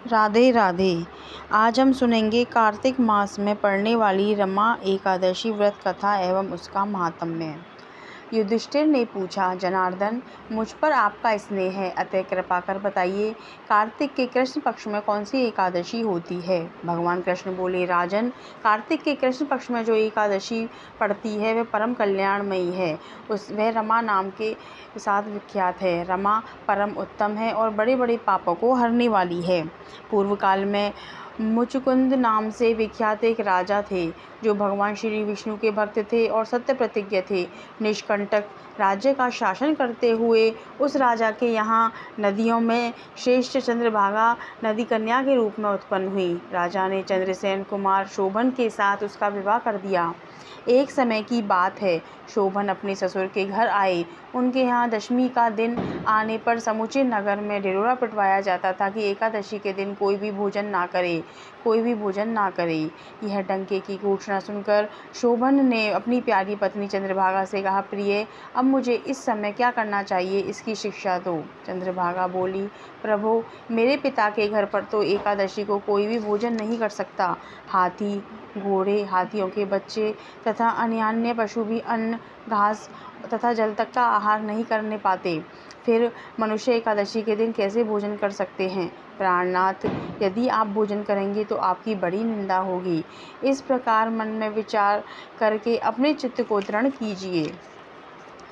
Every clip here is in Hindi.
राधे राधे। आज हम सुनेंगे कार्तिक मास में पड़ने वाली रमा एकादशी व्रत कथा एवं उसका महात्म्य। युधिष्ठिर ने पूछा, जनार्दन, मुझ पर आपका स्नेह है, अतः कृपा कर बताइए, कार्तिक के कृष्ण पक्ष में कौन सी एकादशी होती है। भगवान कृष्ण बोले, राजन, कार्तिक के कृष्ण पक्ष में जो एकादशी पड़ती है वह परम कल्याणमयी है। वह रमा नाम के साथ विख्यात है। रमा परम उत्तम है और बड़े बड़े पापों को हरने वाली है। पूर्व काल में मुचुकुंद नाम से विख्यात एक राजा थे, जो भगवान श्री विष्णु के भक्त थे और सत्य प्रतिज्ञ थे। निष्कंटक राज्य का शासन करते हुए उस राजा के यहाँ नदियों में श्रेष्ठ चंद्रभागा नदी कन्या के रूप में उत्पन्न हुई। राजा ने चंद्रसेन कुमार शोभन के साथ उसका विवाह कर दिया। एक समय की बात है, शोभन अपने ससुर के घर आए। उनके यहाँ दशमी का दिन आने पर समूचे नगर में ढिढोरा पिटवाया जाता था कि एकादशी के दिन कोई भी भोजन ना करे। यह डंके की घोषणा सुनकर शोभन ने अपनी प्यारी पत्नी चंद्रभागा से कहा, प्रिय, अब मुझे इस समय क्या करना चाहिए, इसकी शिक्षा दो। चंद्रभागा बोली, प्रभु, मेरे पिता के घर पर तो एकादशी को कोई भी भोजन नहीं कर सकता। हाथी, घोड़े, हाथियों के बच्चे तथा अन्य पशु भी अन्न, घास तथा जल तक का आहार नहीं करने पाते। फिर मनुष्य एकादशी के दिन कैसे भोजन कर सकते हैं। प्राणनाथ, यदि आप भोजन करेंगे तो आपकी बड़ी निंदा होगी। इस प्रकार मन में विचार करके अपने चित्त को दृढ़ कीजिए।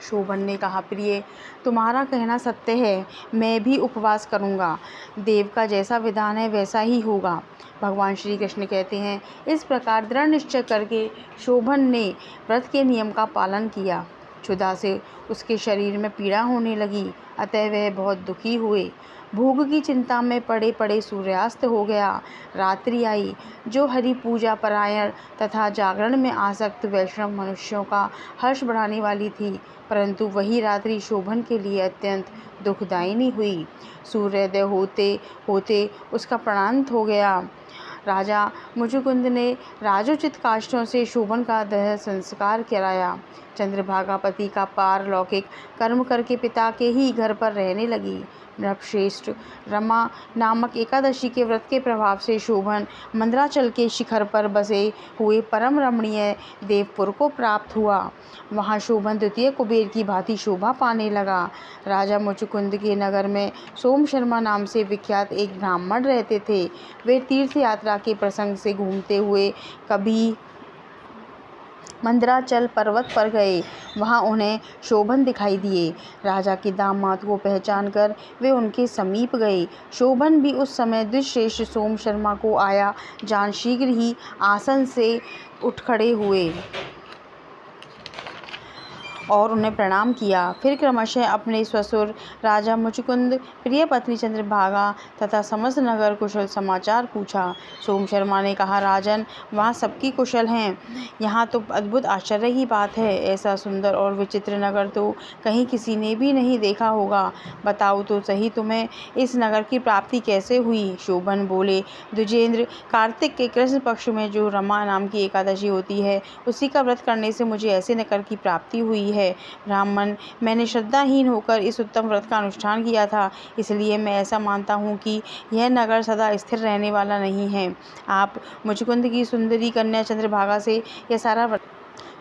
शोभन ने कहा, प्रिय, तुम्हारा कहना सत्य है, मैं भी उपवास करूँगा। देव का जैसा विधान है वैसा ही होगा। भगवान श्री कृष्ण कहते हैं, इस प्रकार दृढ़ निश्चय करके शोभन ने व्रत के नियम का पालन किया। क्षुधा से उसके शरीर में पीड़ा होने लगी, अतः वह बहुत दुखी हुए। भोग की चिंता में पड़े पड़े सूर्यास्त हो गया। रात्रि आई, जो हरि पूजा परायण तथा जागरण में आसक्त वैष्णव मनुष्यों का हर्ष बढ़ाने वाली थी, परंतु वही रात्रि शोभन के लिए अत्यंत दुखदायिनी हुई। सूर्योदय होते होते उसका प्राणांत हो गया। राजा मुचुकुंद ने राजोचित काष्ठों से शोभन का देह संस्कार कराया। चंद्रभागा पति का पारलौकिक कर्म करके पिता के ही घर पर रहने लगी। नृपश्रेष्ठ रमा नामक एकादशी के व्रत के प्रभाव से शोभन मंदराचल के शिखर पर बसे हुए परम रमणीय देवपुर को प्राप्त हुआ। वहाँ शोभन द्वितीय कुबेर की भांति शोभा पाने लगा। राजा मुचुकुंद के नगर में सोम शर्मा नाम से विख्यात एक ब्राह्मण रहते थे। वे तीर्थ यात्रा के प्रसंग से घूमते हुए कभी मंदराचल पर्वत पर गए। वहाँ उन्हें शोभन दिखाई दिए। राजा के दामाद को पहचानकर वे उनके समीप गए। शोभन भी उस समय द्विश्रेष्ठ सोम शर्मा को आया जान शीघ्र ही आसन से उठ खड़े हुए और उन्हें प्रणाम किया। फिर क्रमशः अपने ससुर राजा मुचुकुंद, प्रिय पत्नी चंद्रभागा तथा समस्त नगर कुशल समाचार पूछा। सोम शर्मा ने कहा, राजन, वहाँ सबकी कुशल हैं। यहाँ तो अद्भुत आश्चर्य की बात है। ऐसा सुंदर और विचित्र नगर तो कहीं किसी ने भी नहीं देखा होगा। बताओ तो सही, तुम्हें इस नगर की प्राप्ति कैसे हुई। शोभन बोले, द्विजेंद्र, कार्तिक के कृष्ण पक्ष में जो रमा नाम की एकादशी होती है, उसी का व्रत करने से मुझे ऐसे नगर की प्राप्ति हुई है। ब्राह्मण, मैंने श्रद्धाहीन होकर इस उत्तम व्रत का अनुष्ठान किया था, इसलिए मैं ऐसा मानता हूँ कि यह नगर सदा स्थिर रहने वाला नहीं है। आप मुचुकुंद की सुंदरी कन्या चंद्रभागा से यह सारा व्रत।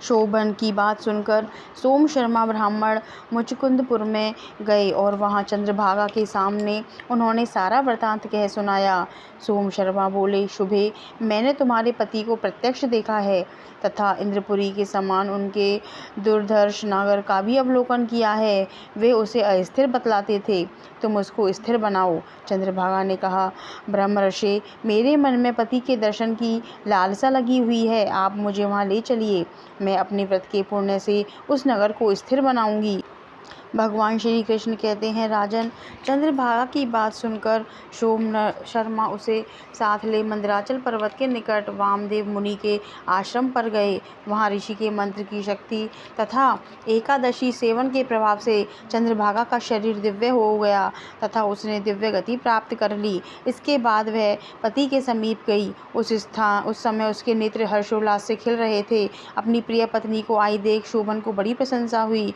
शोभन की बात सुनकर सोम शर्मा ब्राह्मण मुचुकुंदपुर में गए और वहाँ चंद्रभागा के सामने उन्होंने सारा वृतांत कह सुनाया। सोम शर्मा बोले, शुभे, मैंने तुम्हारे पति को प्रत्यक्ष देखा है तथा इंद्रपुरी के समान उनके दुर्धर्ष नगर का भी अवलोकन किया है। वे उसे अस्थिर बतलाते थे, तुम उसको स्थिर बनाओ। चंद्रभागा ने कहा, ब्रह्मर्षि, मेरे मन में पति के दर्शन की लालसा लगी हुई है, आप मुझे वहाँ ले चलिए। मैं अपने व्रत के पुण्य से उस नगर को स्थिर बनाऊंगी। भगवान श्री कृष्ण कहते हैं, राजन, चंद्रभागा की बात सुनकर सोम शर्मा उसे साथ ले मंदराचल पर्वत के निकट वामदेव मुनि के आश्रम पर गए। वहाँ ऋषि के मंत्र की शक्ति तथा एकादशी सेवन के प्रभाव से चंद्रभागा का शरीर दिव्य हो गया तथा उसने दिव्य गति प्राप्त कर ली। इसके बाद वह पति के समीप गई। उस समय उसके नेत्र हर्षोल्लास से खिल रहे थे। अपनी प्रिय पत्नी को आई देख शोभन को बड़ी प्रसन्नता हुई।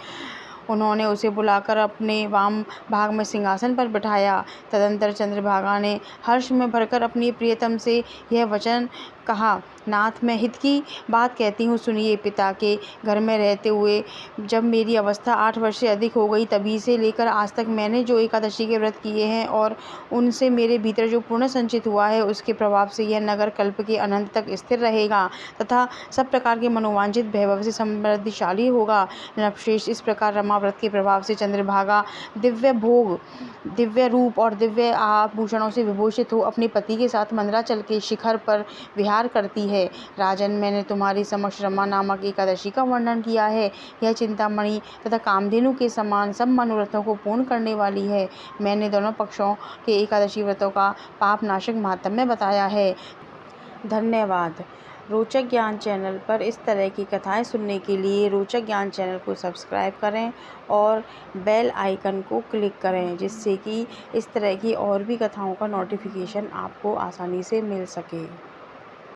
उन्होंने उसे बुलाकर अपने वाम भाग में सिंहासन पर बिठाया। तदंतर चंद्रभागा ने हर्ष में भरकर अपनी प्रियतम से यह वचन कहा, नाथ, मैं हित की बात कहती हूँ, सुनिए। पिता के घर में रहते हुए जब मेरी अवस्था 8 वर्ष से अधिक हो गई, तभी से लेकर आज तक मैंने जो एकादशी के व्रत किए हैं और उनसे मेरे भीतर जो पुण्य संचित हुआ है, उसके प्रभाव से यह नगर कल्प के अनंत तक स्थिर रहेगा तथा सब प्रकार के मनोवांछित वैभव से समृद्धिशाली होगा। नृपश्रेष्ठ, इस प्रकार रमा व्रत के प्रभाव से चंद्रभागा दिव्य भोग, दिव्य रूप और दिव्य आभूषणों से विभूषित हो अपने पति के साथ मंदराचल के शिखर पर विहार करती है। राजन, मैंने तुम्हारी समक्ष रमा नामक एकादशी का वर्णन किया है। यह चिंतामणि तथा कामधेनु के समान सब मनोरथों को पूर्ण करने वाली है। मैंने दोनों पक्षों के एकादशी व्रतों का पापनाशक महात्म्य बताया है। धन्यवाद। रोचक ज्ञान चैनल पर इस तरह की कथाएं सुनने के लिए रोचक ज्ञान चैनल को सब्सक्राइब करें और बेल आइकन को क्लिक करें, जिससे कि इस तरह की और भी कथाओं का नोटिफिकेशन आपको आसानी से मिल सके।